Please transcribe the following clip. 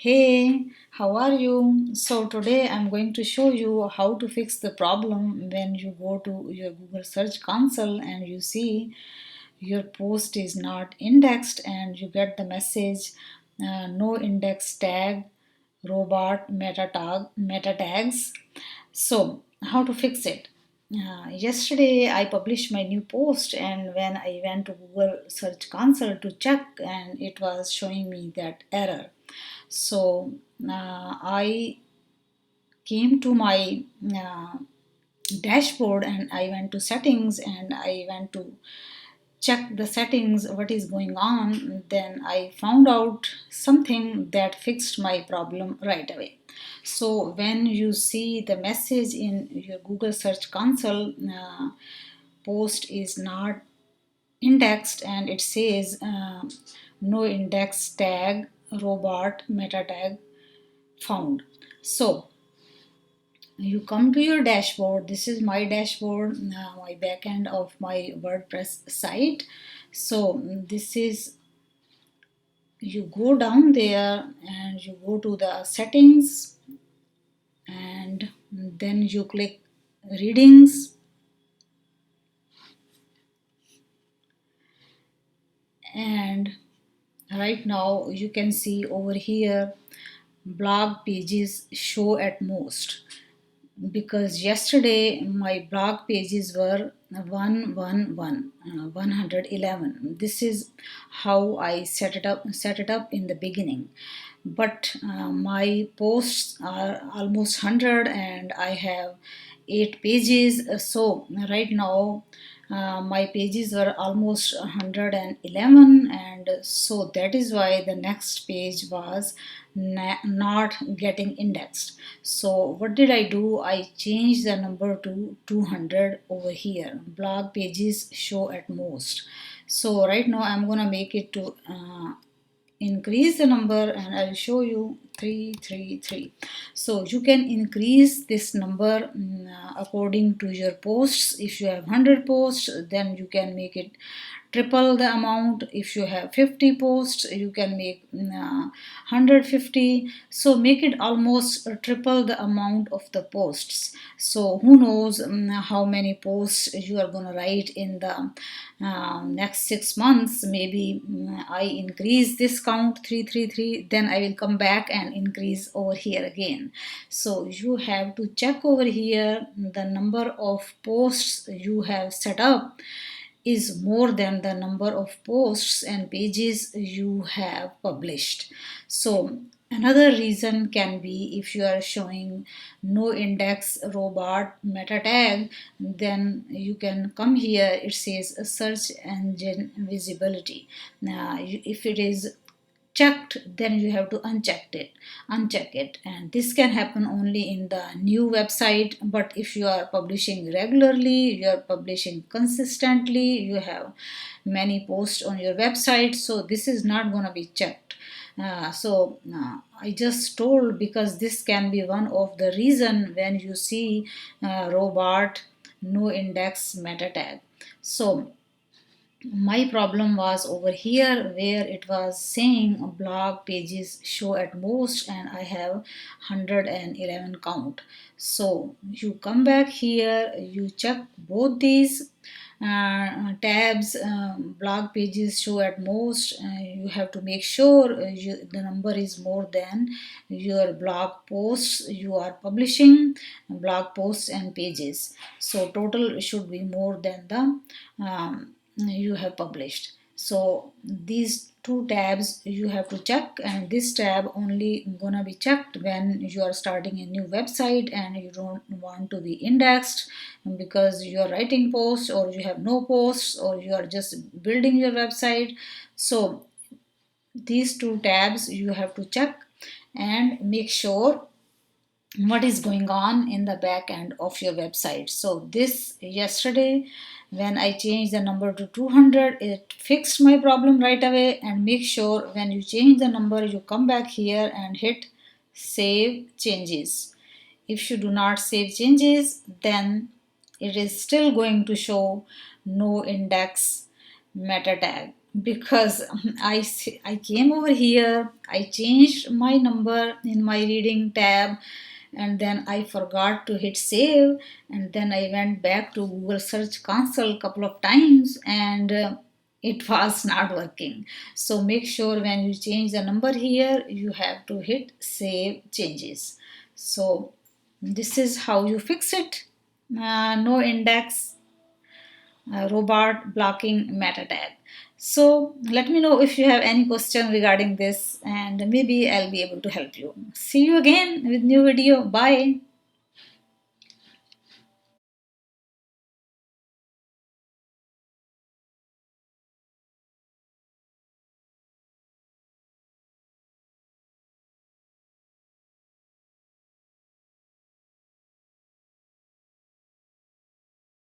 Hey, how are you? So today I'm going to show you how to fix the problem when you go to your Google Search Console and you see your post is not indexed and you get the message no index tag robot meta tags. So how to fix it? Yesterday I published my new post, and when I went to Google Search Console to check, and it was showing me that error. So I came to my dashboard and I went to settings and I went to check the settings, what is going on. Then I found out something that fixed my problem right away. So when you see the message in your Google Search Console, post is not indexed and it says no index tag robot meta tag found. So you come to your dashboard. This is my dashboard, my backend of my WordPress site. So this is, you go down there and you go to the settings and then you click readings, and right now you can see over here blog pages show at most, because yesterday my blog pages were 111. This is how I set it up in the beginning. But my posts are almost 100 and I have 8 pages. So right now my pages were almost 111, and so that is why the next page was not getting indexed. So what did I do? I changed the number to 200 over here. Blog pages show at most. So right now I'm gonna make it to increase the number, and I'll show you 333. So you can increase this number according to your posts. If you have 100 posts, then you can make it triple the amount. If you have 50 posts, you can make 150. So make it almost triple the amount of the posts. So who knows how many posts you are going to write in the next 6 months. Maybe I increase this count 333, then I will come back and increase over here again. So you have to check over here the number of posts you have set up is more than the number of posts and pages you have published. So another reason can be if you are showing no index robot meta tag, then you can come here. It says search engine visibility. Now if it is checked, then you have to uncheck it, and this can happen only in the new website. But if you are publishing regularly, you are publishing consistently, you have many posts on your website, so this is not going to be checked. I just told because this can be one of the reason when you see robot no index meta tag. So my problem was over here where it was saying blog pages show at most and I have 111 count. So you come back here, you check both these tabs. Blog pages show at most, you have to make sure the number is more than your blog posts you are publishing, blog posts and pages. So total should be more than the you have published. So these two tabs you have to check, and this tab only gonna be checked when you are starting a new website and you don't want to be indexed because you are writing posts or you have no posts or you are just building your website. So these two tabs you have to check and make sure what is going on in the back end of your website. So this yesterday when I changed the number to 200, it fixed my problem right away. And make sure when you change the number, you come back here and hit save changes. If you do not save changes, then it is still going to show no index meta tag. because I came over here, I changed my number in my reading tab, and then I forgot to hit save, and then I went back to Google Search Console a couple of times, and it was not working. So make sure when you change the number here, you have to hit save changes. So this is how you fix it. No index robot blocking meta tag. So let me know if you have any question regarding this, and maybe I'll be able to help you. See you again with new video. Bye.